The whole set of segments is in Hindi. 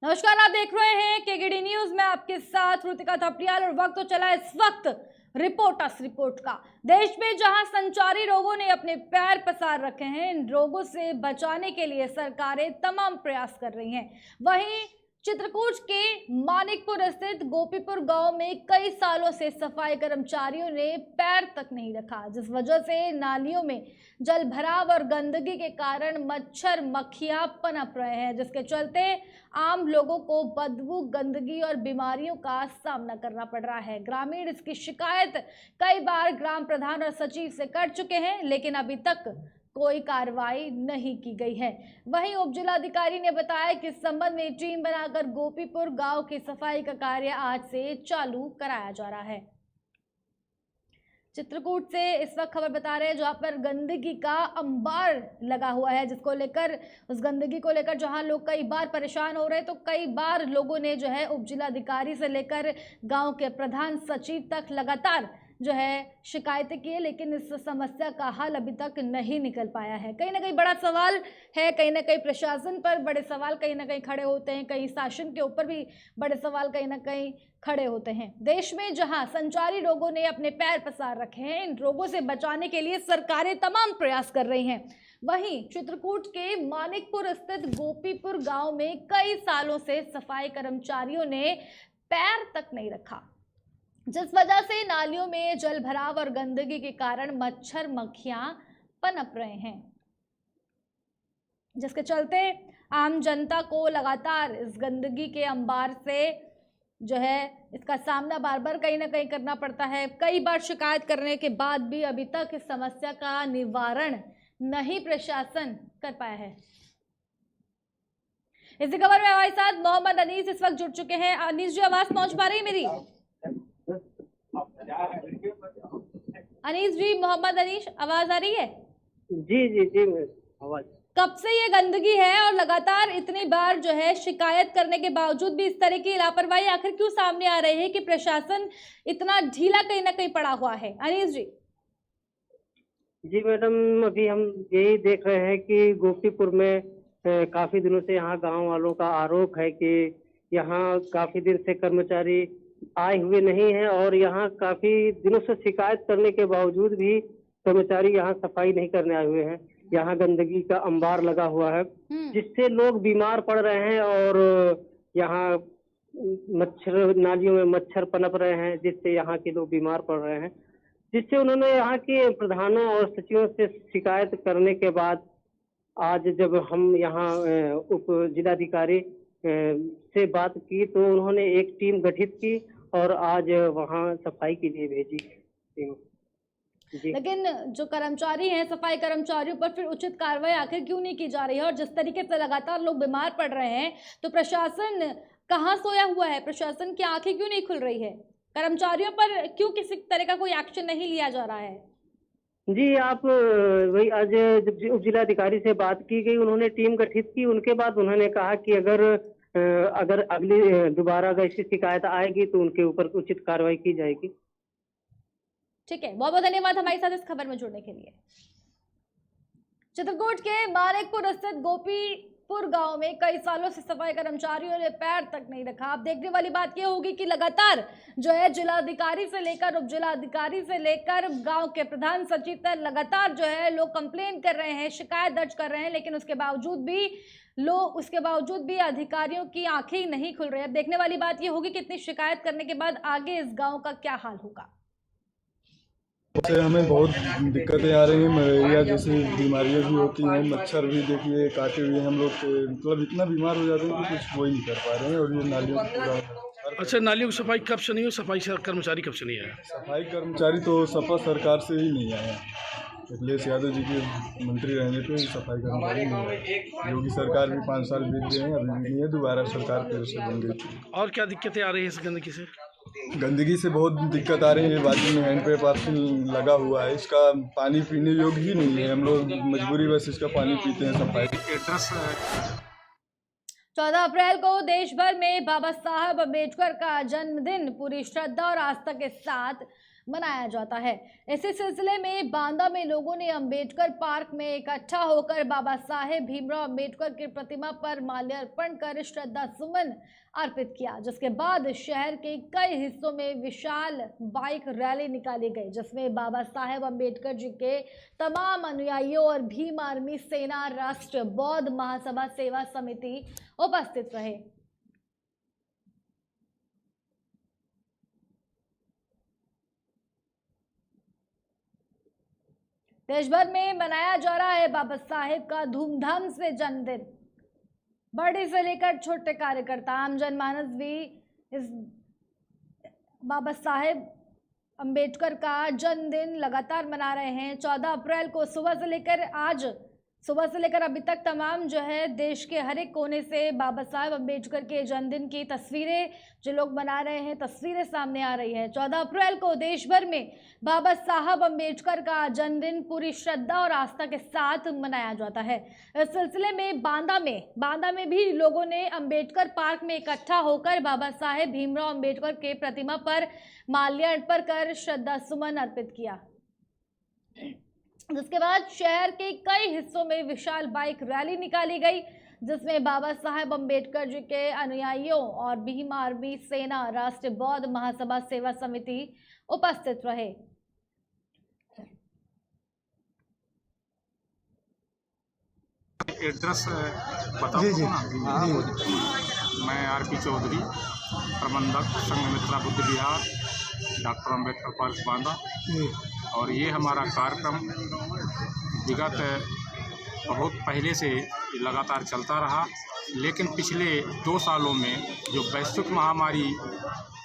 नमस्कार, आप देख रहे हैं केकेडी न्यूज में आपके साथ रुतिका थपलियाल और वक्त तो चला इस वक्त रिपोर्ट का। देश में जहां संचारी रोगों ने अपने पैर पसार रखे हैं, इन रोगों से बचाने के लिए सरकारें तमाम प्रयास कर रही हैं। वहीं चित्रकूट के मानिकपुर स्थित गोपीपुर गांव में कई सालों से सफाई कर्मचारियों ने पैर तक नहीं रखा, जिस वजह से नालियों में जल भराव और गंदगी के कारण मच्छर मक्खियां पनप रहे हैं, जिसके चलते आम लोगों को बदबू, गंदगी और बीमारियों का सामना करना पड़ रहा है। ग्रामीण इसकी शिकायत कई बार ग्राम प्रधान और सचिव से कर चुके हैं, लेकिन अभी तक कोई कार्रवाई नहीं की गई है। वहीं उप जिलाधिकारी ने बताया कि इस संबंध में टीम बनाकर गोपीपुर गांव की सफाई का कार्य आज से चालू कराया जा रहा है। चित्रकूट से इस वक्त खबर बता रहे हैं, जहां पर गंदगी का अंबार लगा हुआ है, जिसको लेकर उस गंदगी को लेकर जहां लोग कई बार परेशान हो रहे हैं, तो कई बार लोगों ने जो है उप जिलाधिकारी से लेकर गांव के प्रधान सचिव तक लगातार जो है शिकायतें की है, लेकिन इस समस्या का हल अभी तक नहीं निकल पाया है। कहीं ना कहीं बड़ा सवाल है, कहीं ना कहीं प्रशासन पर बड़े सवाल कहीं ना कहीं खड़े होते हैं, कहीं शासन के ऊपर भी बड़े सवाल कहीं ना कहीं खड़े होते हैं। देश में जहां संचारी रोगों ने अपने पैर पसार रखे हैं, इन रोगों से बचाने के लिए सरकारें तमाम प्रयास कर रही हैं। वहीं चित्रकूट के मानिकपुर स्थित गोपीपुर गांव में कई सालों से सफाई कर्मचारियों ने पैर तक नहीं रखा, जिस वजह से नालियों में जल भराव और गंदगी के कारण मच्छर मक्खियां पनप रहे हैं, जिसके चलते आम जनता को लगातार इस गंदगी के अंबार से जो है इसका सामना बार बार कहीं ना कहीं करना पड़ता है। कई बार शिकायत करने के बाद भी अभी तक इस समस्या का निवारण नहीं प्रशासन कर पाया है। इसी खबर में हमारे साथ मोहम्मद अनीस इस वक्त जुड़ चुके हैं। अनीस जी, आवाज पहुंच पा रही है मेरी? अनीस जी, मोहम्मद अनीस, आवाज आ रही है? जी जी जी आवाज। कब से ये गंदगी है और लगातार इतनी बार जो है शिकायत करने के बावजूद भी इस तरह की लापरवाही आखिर क्यों सामने आ रही है कि प्रशासन इतना ढीला कहीं ना कहीं पड़ा हुआ है? अनीस जी। जी मैडम, अभी हम यही देख रहे हैं कि गोपीपुर में काफी दिनों से यहाँ गांव वालों का आरोप है कि यहाँ काफी दिन से कर्मचारी आए हुए नहीं हैं और यहाँ काफी दिनों से शिकायत करने के बावजूद भी कर्मचारी यहाँ सफाई नहीं करने आए हुए हैं। यहाँ गंदगी का अंबार लगा हुआ है, जिससे लोग बीमार पड़ रहे हैं और यहाँ मच्छर, नालियों में मच्छर पनप रहे हैं, जिससे यहाँ के लोग बीमार पड़ रहे हैं। जिससे उन्होंने यहाँ के प्रधानों और सचिवों से शिकायत करने के बाद आज जब हम यहाँ उप जिलाधिकारी से बात की तो उन्होंने एक टीम गठित की और आज वहाँ सफाई के लिए भेजी टीम। लेकिन जो कर्मचारी हैं, सफाई कर्मचारियों पर फिर उचित कार्रवाई आखिर क्यों नहीं की जा रही है? और जिस तरीके से लगातार लोग बीमार पड़ रहे हैं, तो प्रशासन कहाँ सोया हुआ है? प्रशासन की आंखें क्यों नहीं खुल रही है? कर्मचारियों पर क्यों किसी तरह का कोई एक्शन नहीं लिया जा रहा है? जी, आप वही आज जब उप जिलाधिकारी से बात की गई, उन्होंने टीम गठित की। उनके बाद उन्होंने कहा कि अगर अगली दोबारा अगर ऐसी शिकायत आएगी तो उनके ऊपर उचित कार्रवाई की जाएगी। ठीक है, बहुत बहुत धन्यवाद हमारे साथ इस खबर में जुड़ने के लिए। चित्रकूट के मानिकपुर स्थित गोपीपुर गांव में कई सालों से सफाई कर्मचारियों ने पैर तक नहीं रखा। अब देखने वाली बात यह होगी कि लगातार जो है जिलाधिकारी से लेकर उप जिलाधिकारी से लेकर गांव के प्रधान सचिव तक लगातार जो है लोग कंप्लेन कर रहे हैं, शिकायत दर्ज कर रहे हैं, लेकिन उसके बावजूद भी अधिकारियों की आंखें नहीं खुल रही है। अब देखने वाली बात यह होगी कि इतनी शिकायत करने के बाद आगे इस गाँव का क्या हाल होगा। से हमें बहुत दिक्कतें आ रही हैं। मलेरिया जैसी बीमारियां भी होती हैं, मच्छर भी देखिए काटे हुए हम लोग मतलब इतना बीमार हो जाते हैं कि कुछ वो ही नहीं कर पा रहे हैं। और ये नालियों अच्छा, नालियों की सफाई कब से नहीं हो? सफाई कर्मचारी कब से नहीं आया? सफाई कर्मचारी तो सपा सरकार से ही नहीं आया। अखिलेश यादव जी के मंत्री रहने पे सफाई कर्मचारी नहीं आया। योगी सरकार भी 5 साल बीत गए हैं, अभी भी नहीं है। दोबारा सरकार फिर से बन गई। और क्या दिक्कतें आ रही है इस गंदगी से? गंदगी से बहुत दिक्कत आ रही है। बाजू में हैंड पैप लगा हुआ है, इसका पानी पीने योग्य ही नहीं है। हम लोग मजबूरी बस इसका पानी पीते हैं। सफाई 14 अप्रैल को देश भर में बाबा साहब अम्बेडकर का जन्मदिन पूरी श्रद्धा और आस्था के साथ मनाया जाता है। इसी सिलसिले में बांदा में लोगों ने अंबेडकर पार्क में इकट्ठा होकर बाबा साहेब भीमराव अंबेडकर की प्रतिमा पर माल्यार्पण कर श्रद्धा सुमन अर्पित किया, जिसके बाद शहर के कई हिस्सों में विशाल बाइक रैली निकाली गई, जिसमें बाबा साहेब अंबेडकर जी के तमाम अनुयायियों और भीम आर्मी सेना राष्ट्र बौद्ध महासभा सेवा समिति उपस्थित रहे। देश भर में मनाया जा रहा है बाबा साहेब का धूमधाम से जन्मदिन। बड़े से लेकर छोटे कार्यकर्ता आम जनमानस भी इस बाबा साहेब अंबेडकर का जन्मदिन लगातार मना रहे हैं। 14 अप्रैल को सुबह से लेकर अभी तक तमाम जो है देश के हर एक कोने से बाबा साहेब अंबेडकर के जन्मदिन की तस्वीरें जो लोग मना रहे हैं, तस्वीरें सामने आ रही है। 14 अप्रैल को देश भर में बाबा साहब अंबेडकर का जन्मदिन पूरी श्रद्धा और आस्था के साथ मनाया जाता है। इस सिलसिले में बांदा में भी लोगों ने अंबेडकर पार्क में इकट्ठा होकर बाबा साहेब भीमराव अंबेडकर के प्रतिमा पर माल्यार्पण कर श्रद्धा सुमन अर्पित किया, जिसके बाद शहर के कई हिस्सों में विशाल बाइक रैली निकाली गई, जिसमें बाबा साहेब अंबेडकर जी के अनुयायियों और भीम आर्मी सेना राष्ट्रीय बौद्ध महासभा सेवा समिति उपस्थित रहे। एड्रेस बताओ ना। मैं आरपी चौधरी, प्रबंधक संघ मित्रा बुद्ध विहार, डॉक्टर अम्बेडकर पार्क बांदा। और ये हमारा कार्यक्रम विगत बहुत पहले से लगातार चलता रहा, लेकिन पिछले 2 सालों में जो वैश्विक महामारी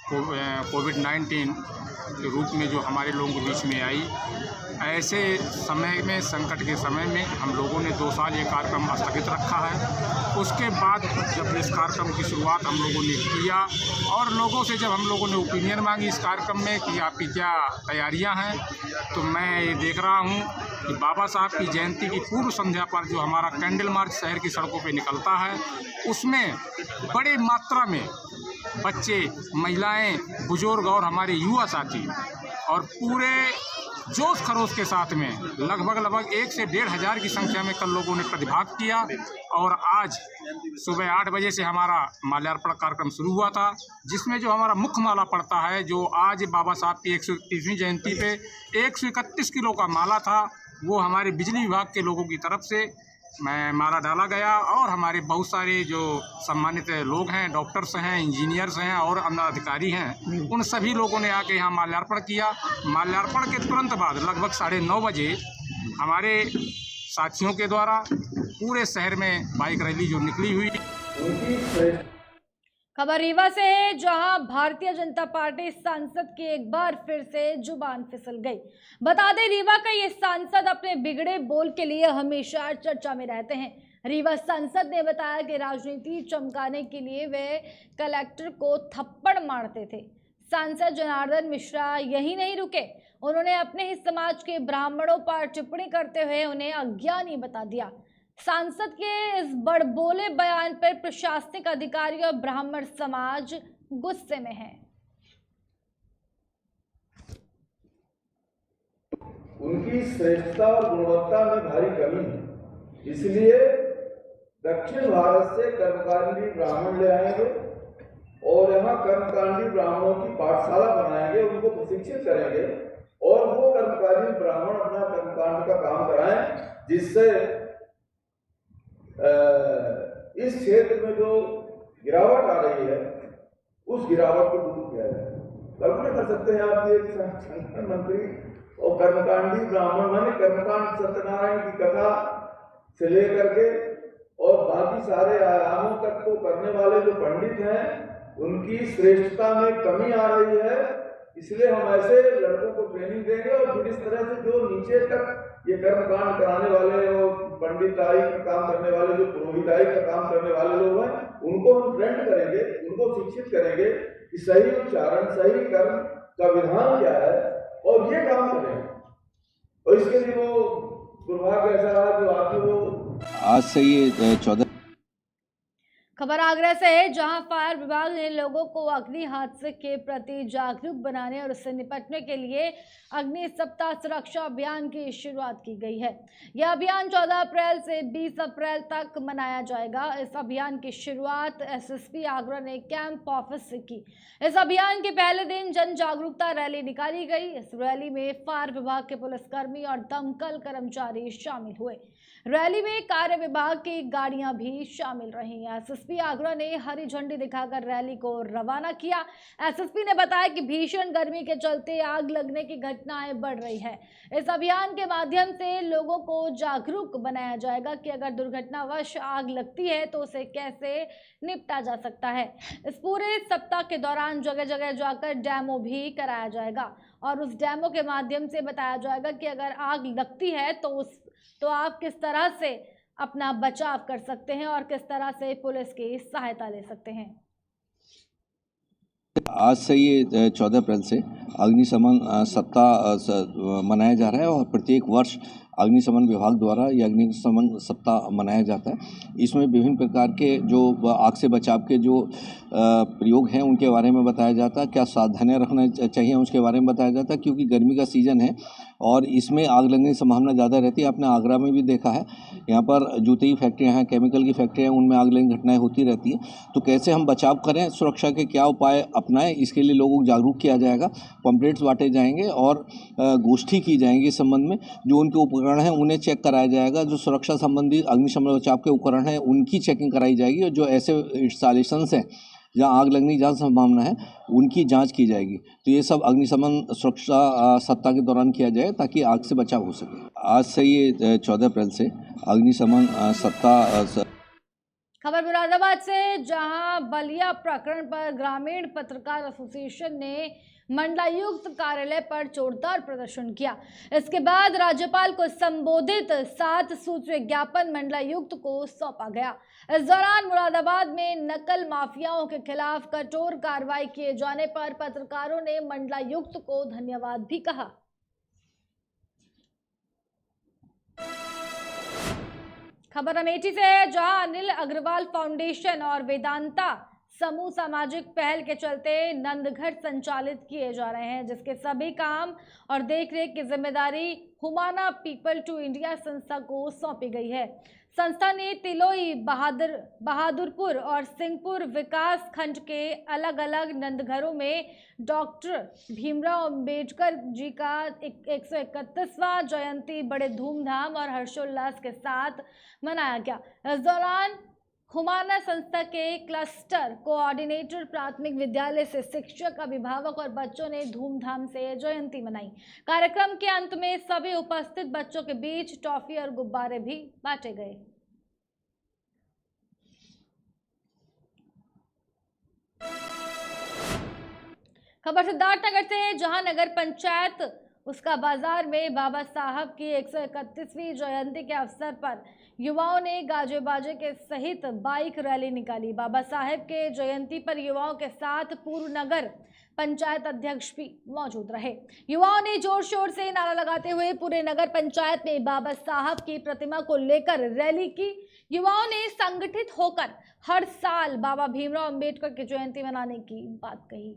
कोविड-19 के रूप में जो हमारे लोगों के बीच में आई, ऐसे समय में, संकट के समय में हम लोगों ने 2 साल ये कार्यक्रम स्थगित रखा है। उसके बाद जब इस कार्यक्रम की शुरुआत हम लोगों ने किया और लोगों से जब हम लोगों ने ओपिनियन मांगी इस कार्यक्रम में कि आपकी क्या तैयारियां हैं, तो मैं ये देख रहा हूं कि बाबा साहब की जयंती की पूर्व संध्या पर जो हमारा कैंडल मार्च शहर की सड़कों पे निकलता है, उसमें बड़ी मात्रा में बच्चे, महिलाएं, बुजुर्ग और हमारे युवा साथी और पूरे जोश खरोश के साथ में लगभग 1 से 1.5 हज़ार की संख्या में कल लोगों ने प्रतिभाग किया। और आज सुबह 8 बजे से हमारा माल्यार्पण कार्यक्रम शुरू हुआ था, जिसमें जो हमारा मुख्य माला पड़ता है, जो आज बाबा साहब की 131वीं जयंती पे 131 किलो का माला था, वो हमारे बिजली विभाग के लोगों की तरफ से माला डाला गया। और हमारे बहुत सारे जो सम्मानित लोग हैं, डॉक्टर्स हैं, इंजीनियर्स हैं और अन्य अधिकारी हैं, उन सभी लोगों ने आके यहाँ माल्यार्पण किया। माल्यार्पण के तुरंत बाद लगभग 9:30 बजे हमारे साथियों के द्वारा पूरे शहर में बाइक रैली जो निकली हुई। खबर रीवा से है, जहां भारतीय जनता पार्टी सांसद की एक बार फिर से जुबान फिसल गई। बता दें, रीवा का ये सांसद अपने बिगड़े बोल के लिए हमेशा चर्चा में रहते हैं। रीवा सांसद ने बताया कि राजनीति चमकाने के लिए वे कलेक्टर को थप्पड़ मारते थे। सांसद जनार्दन मिश्रा यही नहीं रुके, उन्होंने अपने ही समाज के ब्राह्मणों पर टिप्पणी करते हुए उन्हें अज्ञानी बता दिया। सांसद के इस बड़बोले बयान पर प्रशासनिक अधिकारी और ब्राह्मण समाज गुस्से में है। उनकी श्रेष्ठता और गुणवत्ता में भारी कमी है, इसलिए दक्षिण भारत से कर्मकांडी ब्राह्मण ले आएंगे और यहाँ कर्मकांडी ब्राह्मणों की पाठशाला बनाएंगे, उनको प्रशिक्षित करेंगे और वो कर्मकांडी ब्राह्मण अपना कर्मकांड का काम कराएं, जिससे इस क्षेत्र में जो गिरावट आ रही है उस गिरावट को दूर किया जाए। कल्पना कर सकते हैं आप, एक संगठन मंत्री और कर्मकांडी ब्राह्मण, माने कर्मकांड सत्यनारायण की कथा से लेकर के और बाकी सारे आयामों तक को करने वाले जो पंडित हैं, उनकी श्रेष्ठता में कमी आ रही है। इसलिए हम ऐसे लड़कों को ट्रेनिंग देंगे और फिर इस तरह से जो नीचे तक ये कर्मकांड कराने वाले और पंडिताई का काम करने वाले, जो पुरोहिताई का काम करने वाले लोग हैं, उनको हम ट्रेंड करेंगे, उनको शिक्षित करेंगे कि सही उच्चारण, सही कर्म का विधान क्या है और ये काम करें। और इसके लिए वो दुर्भाग्य ऐसा रहा जो आपको वो आज से ये 14 खबर आगरा से है, जहां फायर विभाग ने लोगों को अग्नि हादसे के प्रति जागरूक बनाने और उससे निपटने के लिए अग्नि सप्ताह सुरक्षा अभियान की शुरुआत की गई है। यह अभियान 14 अप्रैल से 20 अप्रैल तक मनाया जाएगा। इस अभियान की शुरुआत एसएसपी आगरा ने कैंप ऑफिस से की। इस अभियान के पहले दिन जन जागरूकता रैली निकाली गई। इस रैली में फायर विभाग के पुलिसकर्मी और दमकल कर्मचारी शामिल हुए। रैली में कार्य विभाग की गाड़ियां भी शामिल रही। एसएसपी आगरा ने हरी झंडी दिखाकर रैली को रवाना किया। एसएसपी ने बताया कि भीषण गर्मी के चलते आग लगने की घटनाएं बढ़ रही है। इस अभियान के माध्यम से लोगों को जागरूक बनाया जाएगा कि अगर दुर्घटनावश आग लगती है तो उसे कैसे निपटा जा सकता है। इस पूरे सप्ताह के दौरान जगह जगह जाकर डेमो भी कराया जाएगा और उस डेमो के माध्यम से बताया जाएगा कि अगर आग लगती है तो आप किस तरह से अपना बचाव कर सकते हैं और किस तरह से पुलिस की सहायता ले सकते हैं। आज से ये 14 अप्रैल से अग्निशमन सप्ताह मनाया जा रहा है और प्रत्येक वर्ष अग्निशमन विभाग द्वारा ये अग्निशमन सप्ताह मनाया जाता है। इसमें विभिन्न प्रकार के जो आग से बचाव के जो प्रयोग हैं उनके बारे में बताया जाता है, क्या सावधानियां रखना चाहिए उसके बारे में बताया जाता है, क्योंकि गर्मी का सीज़न है और इसमें आग लगने की संभावना ज़्यादा रहती है। आपने आगरा में भी देखा है, यहाँ पर जूते की फैक्ट्रियाँ हैं, केमिकल की फैक्ट्रियाँ हैं, उनमें आग लगने की घटनाएँ होती रहती हैं। तो कैसे हम बचाव करें, सुरक्षा के क्या उपाय अपनाएं, इसके लिए लोगों को जागरूक किया जाएगा। पम्पलेट्स बांटे जाएंगे और गोष्ठी की जाएंगी इस संबंध में। जो उनके उपकरण हैं उन्हें चेक कराया जाएगा। जो सुरक्षा संबंधी अग्निशमन बचाव के उपकरण हैं उनकी चेकिंग कराई जाएगी और जो ऐसे इंस्टॉलेशंस हैं जहाँ आग लगने की ज़्यादा संभावना है उनकी जांच की जाएगी। तो ये सब अग्निशमन सुरक्षा सप्ताह के दौरान किया जाए ताकि आग से बचाव हो सके। आज से ये 14 अप्रैल से अग्निशमन सप्ताह। खबर मुरादाबाद से, जहां बलिया प्रकरण पर ग्रामीण पत्रकार एसोसिएशन ने मंडलायुक्त कार्यालय पर जोरदार प्रदर्शन किया। इसके बाद राज्यपाल को संबोधित 7 सूत्रीय ज्ञापन मंडलायुक्त को सौंपा गया। इस दौरान मुरादाबाद में नकल माफियाओं के खिलाफ कठोर कार्रवाई किए जाने पर पत्रकारों ने मंडलायुक्त को धन्यवाद भी कहा। खबर अमेठी से है, जहां अनिल अग्रवाल फाउंडेशन और वेदांता समूह सामाजिक पहल के चलते नंदघर संचालित किए जा रहे हैं, जिसके सभी काम और देखरेख की जिम्मेदारी हुमाना पीपल टू इंडिया संस्था को सौंपी गई है। संस्था ने तिलोई, बहादुरपुर और सिंहपुर विकास खंड के अलग अलग नंदघरों में डॉक्टर भीमराव अंबेडकर जी का 131वां जयंती बड़े धूमधाम और हर्षोल्लास के साथ मनाया गया। इस दौरान हुमाना संस्था के क्लस्टर कोऑर्डिनेटर प्राथमिक विद्यालय से शिक्षक, अभिभावक और बच्चों ने धूमधाम से जयंती मनाई। कार्यक्रम के अंत में सभी उपस्थित बच्चों के बीच टॉफी और गुब्बारे भी बांटे गए। खबर सिद्धार्थनगर से, जहां नगर पंचायत उसका बाजार में बाबा साहब की 131वीं जयंती के अवसर पर युवाओं ने गाजे बाजे के सहित बाइक रैली निकाली। बाबा साहब के जयंती पर युवाओं के साथ पूर्व नगर पंचायत अध्यक्ष भी मौजूद रहे। युवाओं ने जोर शोर से नारा लगाते हुए पूरे नगर पंचायत में बाबा साहब की प्रतिमा को लेकर रैली की। युवाओं ने संगठित होकर हर साल बाबा भीमराव अंबेडकर की जयंती मनाने की बात कही।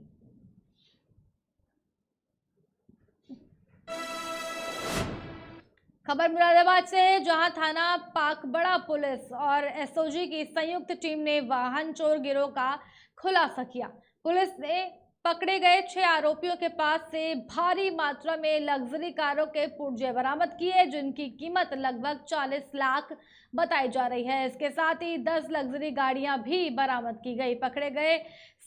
खबर मुरादाबाद से, जहां थाना पाकबड़ा पुलिस और एसओजी की संयुक्त टीम ने वाहन चोर गिरोह का खुलासा किया। पुलिस ने पकड़े गए 6 आरोपियों के पास से भारी मात्रा में लग्जरी कारों के पुर्जे बरामद किए, जिनकी कीमत लगभग 40 लाख बताई जा रही है। इसके साथ ही 10 लग्जरी गाड़ियां भी बरामद की गई। पकड़े गए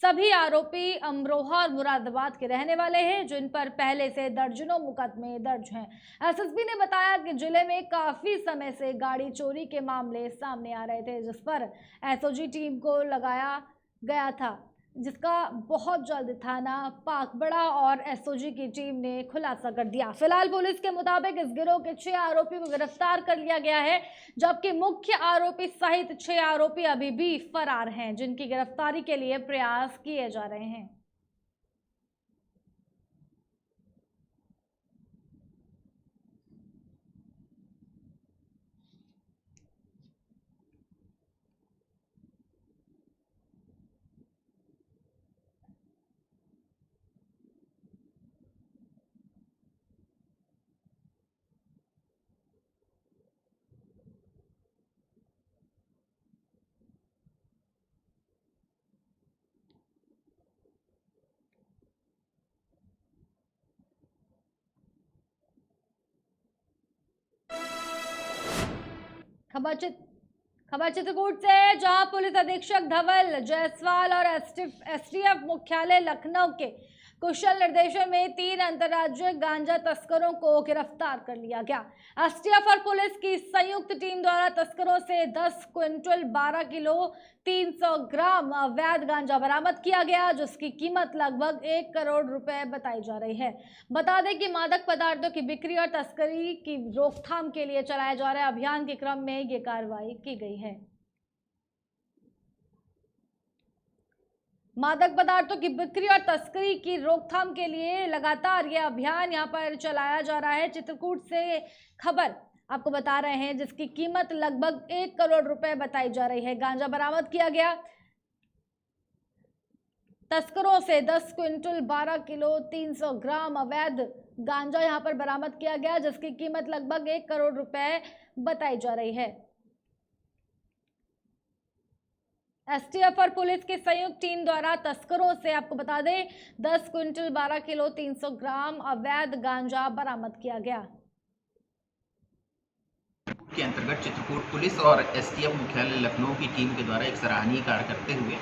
सभी आरोपी अमरोहा और मुरादाबाद के रहने वाले हैं, जिन पर पहले से दर्जनों मुकदमे दर्ज हैं। एसएसपी ने बताया कि जिले में काफी समय से गाड़ी चोरी के मामले सामने आ रहे थे, जिस पर एसओजी टीम को लगाया गया था, जिसका बहुत जल्द थाना पाकबड़ा और एसओजी की टीम ने खुलासा कर दिया। फिलहाल पुलिस के मुताबिक इस गिरोह के 6 आरोपियों को गिरफ्तार कर लिया गया है, जबकि मुख्य आरोपी सहित 6 आरोपी अभी भी फरार हैं, जिनकी गिरफ्तारी के लिए प्रयास किए जा रहे हैं। खबर चित्रकूट से, जहां पुलिस अधीक्षक धवल जायसवाल और एसटीएफ मुख्यालय लखनऊ के कुशल निर्देशन में 3 अंतर्राज्यीय गांजा तस्करों को गिरफ्तार कर लिया गया। एसटीएफ और पुलिस की संयुक्त टीम द्वारा तस्करों से 10 क्विंटल 12 किलो 300 ग्राम अवैध गांजा बरामद किया गया, जिसकी कीमत लगभग 1 करोड़ रुपए बताई जा रही है। बता दें कि मादक पदार्थों की बिक्री और तस्करी की रोकथाम के लिए चलाए जा रहे अभियान के क्रम में ये कार्रवाई की गई है। मादक पदार्थों की बिक्री और तस्करी की रोकथाम के लिए लगातार ये अभियान यहां पर चलाया जा रहा है। चित्रकूट से खबर आपको बता रहे हैं, जिसकी कीमत लगभग 1 करोड़ रुपए बताई जा रही है। गांजा बरामद किया गया। तस्करों से 10 क्विंटल 12 किलो 300 ग्राम अवैध गांजा यहां पर बरामद किया गया, जिसकी कीमत लगभग 1 करोड़ रुपए बताई जा रही है। एसटीएफ और पुलिस की संयुक्त टीम द्वारा तस्करों से आपको बता दें 10 क्विंटल 12 किलो 300 ग्राम अवैध गांजा बरामद किया गया। के अंतर्गत चित्रकूट पुलिस और एसटीएफ मुख्यालय लखनऊ की टीम के द्वारा एक सराहनीय कार्य करते हुए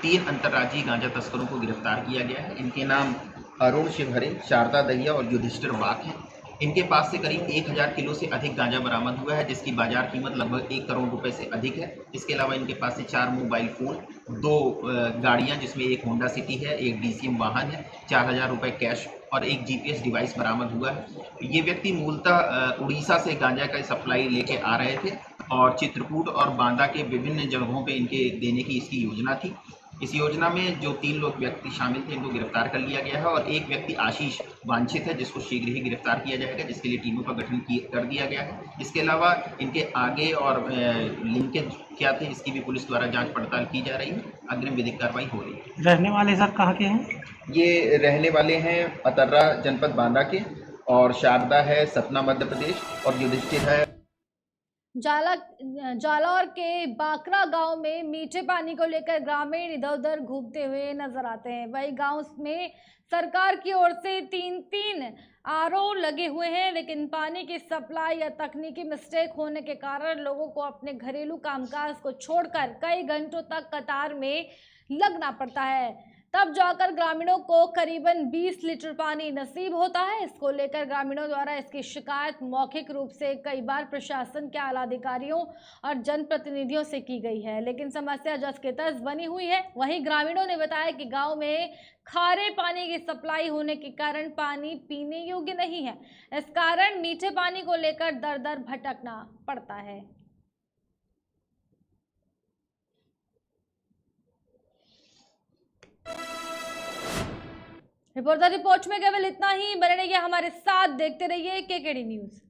3 अंतर्राज्यीय गांजा तस्करों को गिरफ्तार किया गया है। इनके नाम अरुण शिवहरे, शारदा दहिया और युधिष्ठिर वाक हैं। इनके पास से करीब 1000 किलो से अधिक गांजा बरामद हुआ है, जिसकी बाजार कीमत लगभग 1 करोड़ रुपए से अधिक है। इसके अलावा इनके पास से 4 मोबाइल फ़ोन, 2 गाड़ियां जिसमें एक होंडा सिटी है, एक डीसीएम वाहन है, 4000 रुपये कैश और एक जीपीएस डिवाइस बरामद हुआ है। ये व्यक्ति मूलतः उड़ीसा से गांजा का सप्लाई लेके आ रहे थे और चित्रकूट और बांदा के विभिन्न जगहों पे इनके देने की इसकी योजना थी। इस योजना में जो 3 लोग व्यक्ति शामिल थे, इनको गिरफ्तार कर लिया गया है और एक व्यक्ति आशीष वांछित है, जिसको शीघ्र ही गिरफ्तार किया जाएगा, जिसके लिए टीमों का गठन कर दिया गया है। इसके अलावा इनके आगे और लिंकेज क्या थे, इसकी भी पुलिस द्वारा जांच पड़ताल की जा रही है। अग्रिम विधिक कार्रवाई हो रही है। रहने वाले सर कहाँ के हैं? ये रहने वाले हैं अतर्रा जनपद बांदा के, और शारदा है सतना मध्य प्रदेश, और युधिष्ठिर है जालौर के बाकरा गांव में मीठे पानी को लेकर ग्रामीण इधर उधर घूमते हुए नजर आते हैं। वही गांव में सरकार की ओर से 3 आरओ लगे हुए हैं, लेकिन पानी की सप्लाई या तकनीकी मिस्टेक होने के कारण लोगों को अपने घरेलू कामकाज को छोड़कर कई घंटों तक कतार में लगना पड़ता है। तब जाकर ग्रामीणों को करीबन 20 लीटर पानी नसीब होता है। इसको लेकर ग्रामीणों द्वारा इसकी शिकायत मौखिक रूप से कई बार प्रशासन के आला अधिकारियों और जनप्रतिनिधियों से की गई है, लेकिन समस्या जस के तस बनी हुई है। वहीं ग्रामीणों ने बताया कि गांव में खारे पानी की सप्लाई होने के कारण पानी पीने योग्य नहीं है। इस कारण मीठे पानी को लेकर दर दर भटकना पड़ता है। रिपोर्टर रिपोर्ट में केवल इतना ही। बने रहिए हमारे साथ, देखते रहिए केकेडी न्यूज।